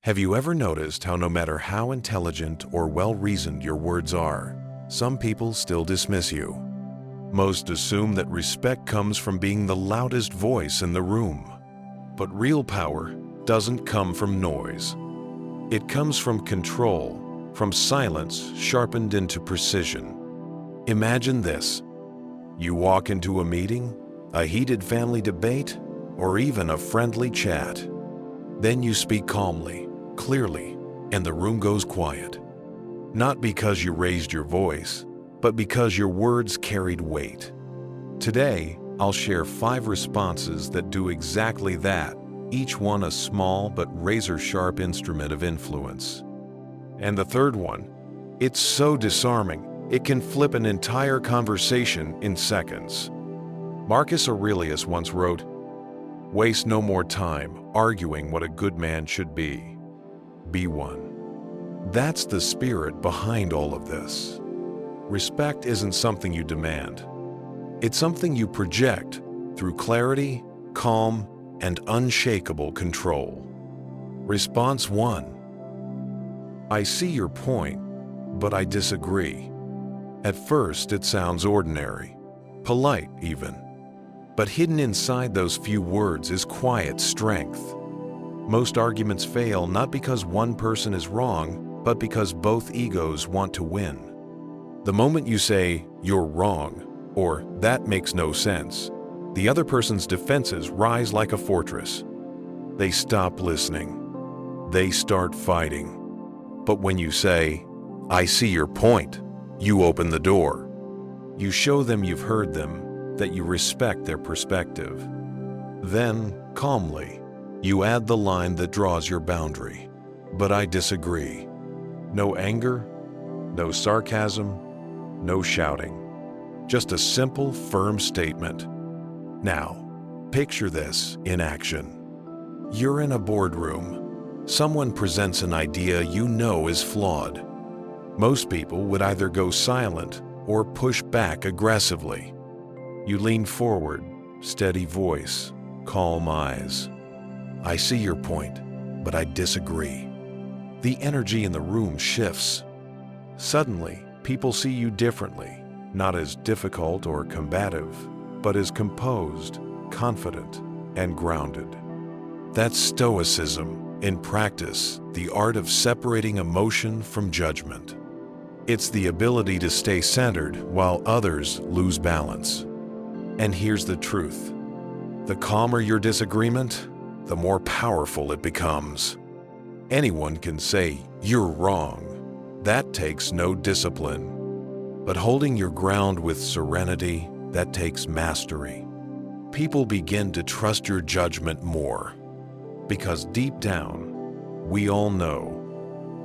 Have you ever noticed how no matter how intelligent or well-reasoned your words are, some people still dismiss you? Most assume that respect comes from being the loudest voice in the room. But real power doesn't come from noise. It comes from control, from silence sharpened into precision. Imagine this. You walk into a meeting, a heated family debate, or even a friendly chat. Then you speak calmly, clearly, and the room goes quiet. Not because you raised your voice, but because your words carried weight. Today, I'll share 5 responses that do exactly that, each one a small but razor-sharp instrument of influence. And the third one, it's so disarming, it can flip an entire conversation in seconds. Marcus Aurelius once wrote, "Waste no more time arguing what a good man should be. Be one." That's the spirit behind all of this. Respect isn't something you demand. It's something you project through clarity, calm, and unshakable control. Response 1. I see your point, but I disagree. At first, it sounds ordinary, polite even. But hidden inside those few words is quiet strength. Most arguments fail not because one person is wrong, but because both egos want to win. The moment you say, "You're wrong," or "That makes no sense," the other person's defenses rise like a fortress. They stop listening. They start fighting. But when you say, "I see your point," you open the door. You show them you've heard them, that you respect their perspective. Then, calmly, you add the line that draws your boundary. But I disagree. No anger, no sarcasm, no shouting. Just a simple, firm statement. Now, picture this in action. You're in a boardroom. Someone presents an idea you know is flawed. Most people would either go silent or push back aggressively. You lean forward, steady voice, calm eyes. I see your point, but I disagree. The energy in the room shifts. Suddenly, people see you differently, not as difficult or combative, but as composed, confident, and grounded. That's Stoicism, in practice, the art of separating emotion from judgment. It's the ability to stay centered while others lose balance. And here's the truth. The calmer your disagreement, the more powerful it becomes. Anyone can say, "You're wrong." That takes no discipline. But holding your ground with serenity, that takes mastery. People begin to trust your judgment more. Because deep down, we all know,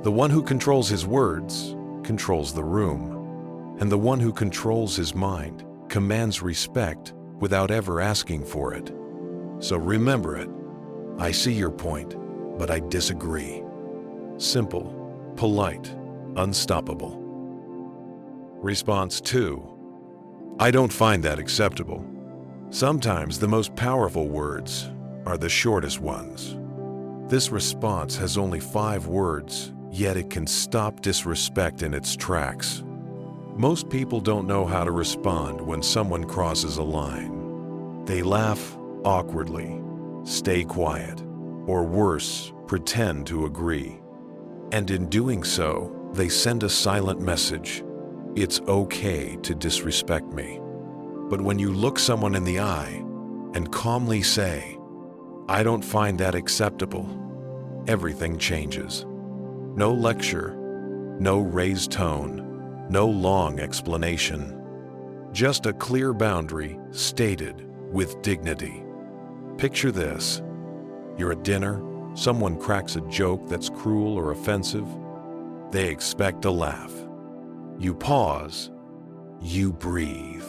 the one who controls his words controls the room. And the one who controls his mind commands respect without ever asking for it. So remember it. I see your point, but I disagree. Simple, polite, unstoppable. Response 2. I don't find that acceptable. Sometimes the most powerful words are the shortest ones. This response has only 5 words, yet it can stop disrespect in its tracks. Most people don't know how to respond when someone crosses a line. They laugh awkwardly, stay quiet, or worse, pretend to agree. And in doing so, they send a silent message. It's okay to disrespect me. But when you look someone in the eye and calmly say, I don't find that acceptable, everything changes. No lecture, no raised tone, no long explanation. Just a clear boundary stated with dignity. Picture this. You're at dinner, someone cracks a joke that's cruel or offensive. They expect a laugh. You pause. You breathe.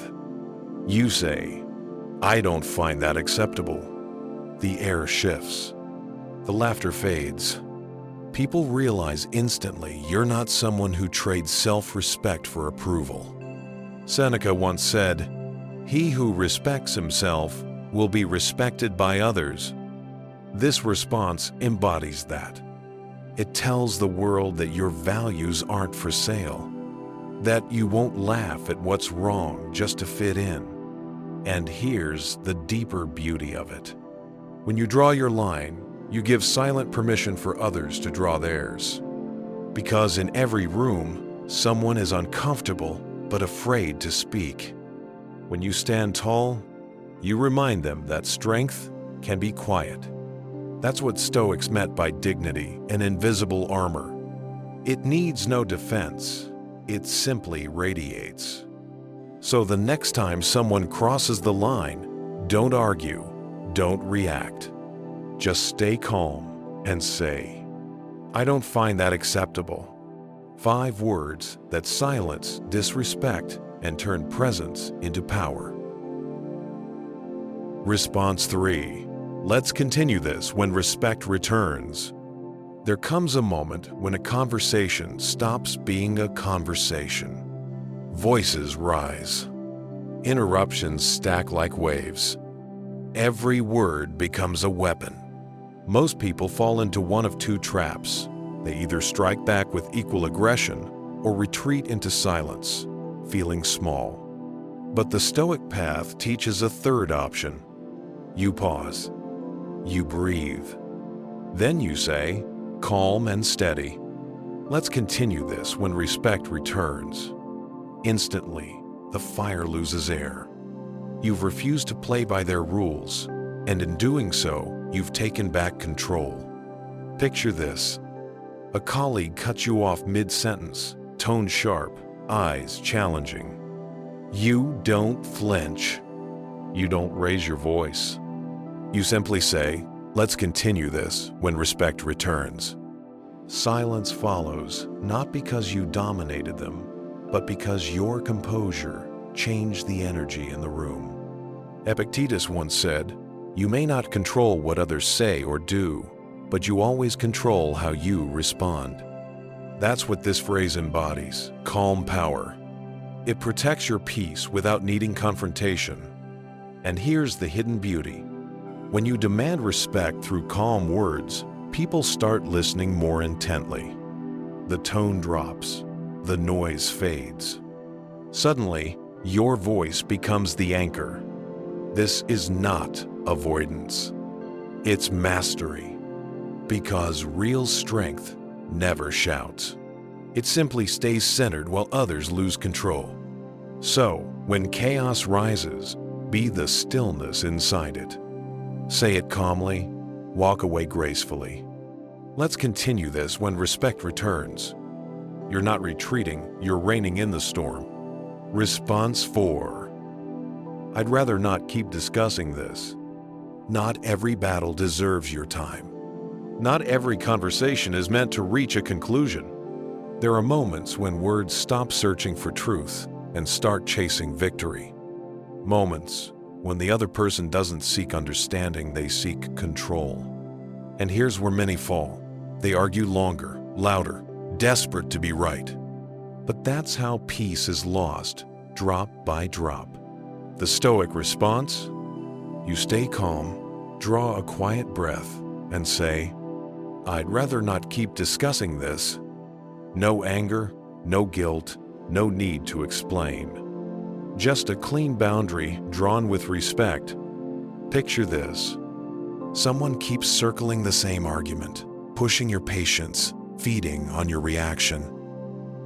You say, I don't find that acceptable. The air shifts. The laughter fades. People realize instantly you're not someone who trades self-respect for approval. Seneca once said, "He who respects himself will be respected by others." This response embodies that. It tells the world that your values aren't for sale, that you won't laugh at what's wrong just to fit in. And here's the deeper beauty of it. When you draw your line, you give silent permission for others to draw theirs. Because in every room, someone is uncomfortable but afraid to speak. When you stand tall, you remind them that strength can be quiet. That's what Stoics meant by dignity and invisible armor. It needs no defense, it simply radiates. So the next time someone crosses the line, don't argue, don't react. Just stay calm and say, "I don't find that acceptable." 5 words that silence disrespect and turn presence into power. Response 3. Let's continue this when respect returns. There comes a moment when a conversation stops being a conversation. Voices rise. Interruptions stack like waves. Every word becomes a weapon. Most people fall into one of 2 traps. They either strike back with equal aggression or retreat into silence, feeling small. But the Stoic path teaches a third option. You pause. You breathe. Then you say, calm and steady, "Let's continue this when respect returns." Instantly, the fire loses air. You've refused to play by their rules, and in doing so, you've taken back control. Picture this. A colleague cuts you off mid-sentence, tone sharp, eyes challenging. You don't flinch. You don't raise your voice. You simply say, "Let's continue this when respect returns." Silence follows, not because you dominated them, but because your composure changed the energy in the room. Epictetus once said, "You may not control what others say or do, but you always control how you respond." That's what this phrase embodies: calm power. It protects your peace without needing confrontation. And here's the hidden beauty. When you demand respect through calm words, people start listening more intently. The tone drops. The noise fades. Suddenly, your voice becomes the anchor. This is not avoidance. It's mastery. Because real strength never shouts. It simply stays centered while others lose control. So, when chaos rises, be the stillness inside it. Say it calmly, walk away gracefully. Let's continue this when respect returns. You're not retreating, you're reining in the storm. Response 4. I'd rather not keep discussing this. Not every battle deserves your time. Not every conversation is meant to reach a conclusion. There are moments when words stop searching for truth and start chasing victory. Moments when the other person doesn't seek understanding, they seek control. And here's where many fall. They argue longer, louder, desperate to be right. But that's how peace is lost, drop by drop. The Stoic response? You stay calm, draw a quiet breath, and say, "I'd rather not keep discussing this." No anger, no guilt, no need to explain. Just a clean boundary drawn with respect. Picture this. Someone keeps circling the same argument, pushing your patience, feeding on your reaction.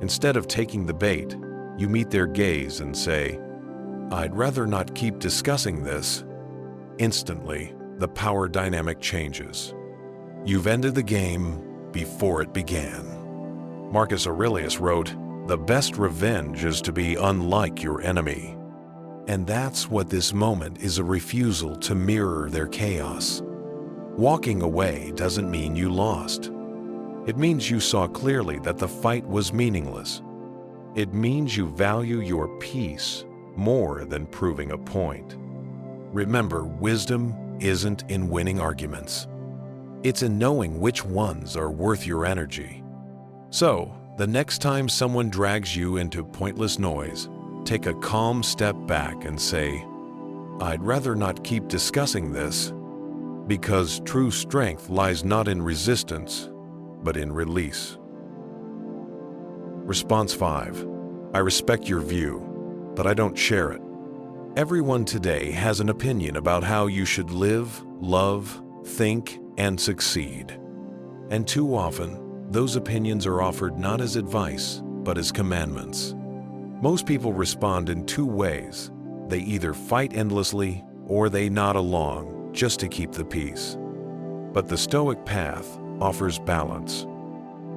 Instead of taking the bait, you meet their gaze and say, "I'd rather not keep discussing this." Instantly, the power dynamic changes. You've ended the game before it began. Marcus Aurelius wrote, "The best revenge is to be unlike your enemy." And that's what this moment is: a refusal to mirror their chaos. Walking away doesn't mean you lost. It means you saw clearly that the fight was meaningless. It means you value your peace more than proving a point. Remember, wisdom isn't in winning arguments. It's in knowing which ones are worth your energy. So, the next time someone drags you into pointless noise, take a calm step back and say, "I'd rather not keep discussing this," because true strength lies not in resistance, but in release. Response 5. I respect your view, but I don't share it. Everyone today has an opinion about how you should live, love, think, and succeed. And too often, those opinions are offered not as advice, but as commandments. Most people respond in two ways. They either fight endlessly or they nod along just to keep the peace. But the Stoic path offers balance.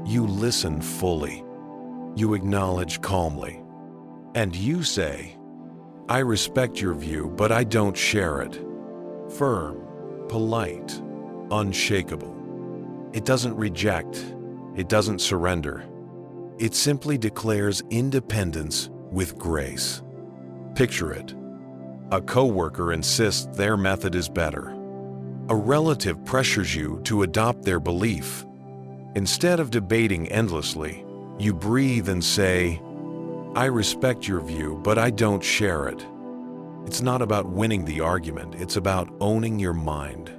You listen fully. You acknowledge calmly. And you say, I respect your view, but I don't share it. Firm, polite, unshakable. It doesn't reject. It doesn't surrender. It simply declares independence with grace. Picture it. A coworker insists their method is better. A relative pressures you to adopt their belief. Instead of debating endlessly, you breathe and say, I respect your view, but I don't share it. It's not about winning the argument, it's about owning your mind.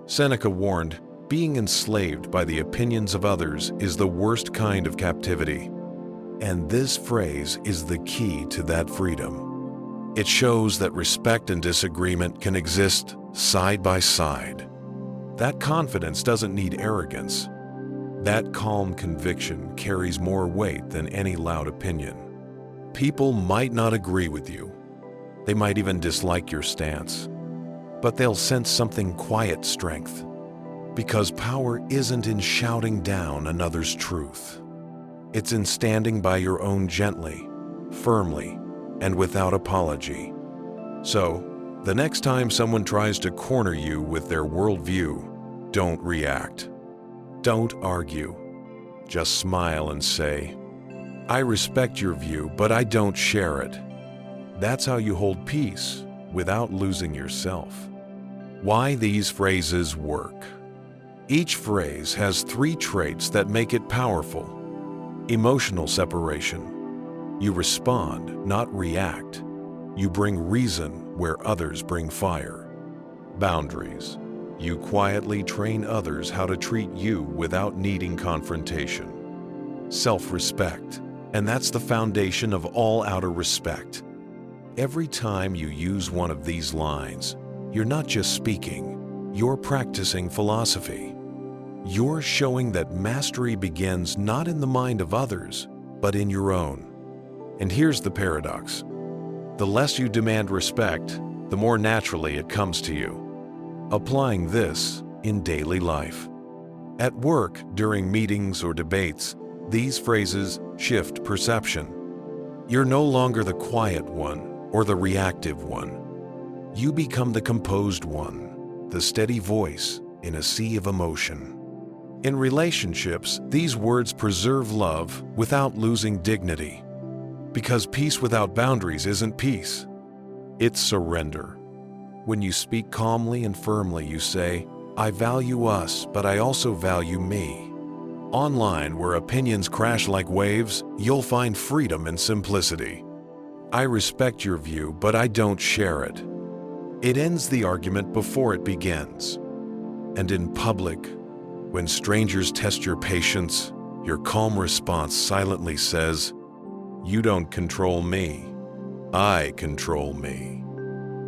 Seneca warned, being enslaved by the opinions of others is the worst kind of captivity. And this phrase is the key to that freedom. It shows that respect and disagreement can exist side by side. That confidence doesn't need arrogance. That calm conviction carries more weight than any loud opinion. People might not agree with you. They might even dislike your stance. But they'll sense something quiet strength. Because power isn't in shouting down another's truth. It's in standing by your own gently, firmly, and without apology. So, the next time someone tries to corner you with their worldview, don't react. Don't argue. Just smile and say, I respect your view, but I don't share it. That's how you hold peace without losing yourself. Why these phrases work. Each phrase has 3 traits that make it powerful. Emotional separation. You respond, not react. You bring reason where others bring fire. Boundaries. You quietly train others how to treat you without needing confrontation. Self-respect. And that's the foundation of all outer respect. Every time you use one of these lines, you're not just speaking, you're practicing philosophy. You're showing that mastery begins not in the mind of others, but in your own. And here's the paradox. The less you demand respect, the more naturally it comes to you. Applying this in daily life. At work, during meetings or debates, these phrases shift perception. You're no longer the quiet one or the reactive one. You become the composed one, the steady voice in a sea of emotion. In relationships, these words preserve love without losing dignity. Because peace without boundaries isn't peace. It's surrender. When you speak calmly and firmly, you say, I value us, but I also value me. Online, where opinions crash like waves, you'll find freedom and simplicity. I respect your view, but I don't share it. It ends the argument before it begins. And in public, when strangers test your patience, your calm response silently says, You don't control me. I control me.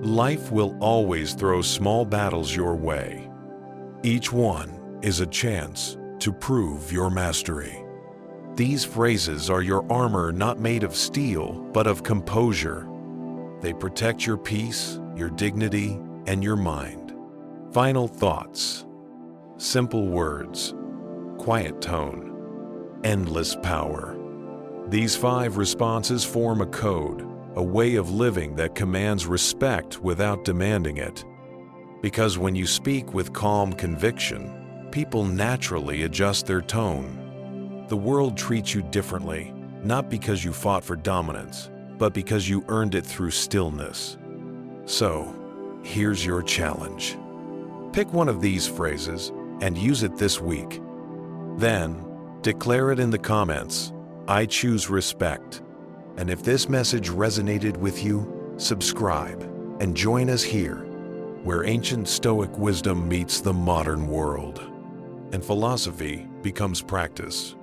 Life will always throw small battles your way. Each one is a chance to prove your mastery. These phrases are your armor not made of steel, but of composure. They protect your peace, your dignity, and your mind. Final thoughts. Simple words, quiet tone, endless power. These 5 responses form a code, a way of living that commands respect without demanding it. Because when you speak with calm conviction, people naturally adjust their tone. The world treats you differently, not because you fought for dominance, but because you earned it through stillness. So, here's your challenge. Pick one of these phrases and use it this week. Then, declare it in the comments. I choose respect. And if this message resonated with you, subscribe and join us here, where ancient Stoic wisdom meets the modern world. and philosophy becomes practice.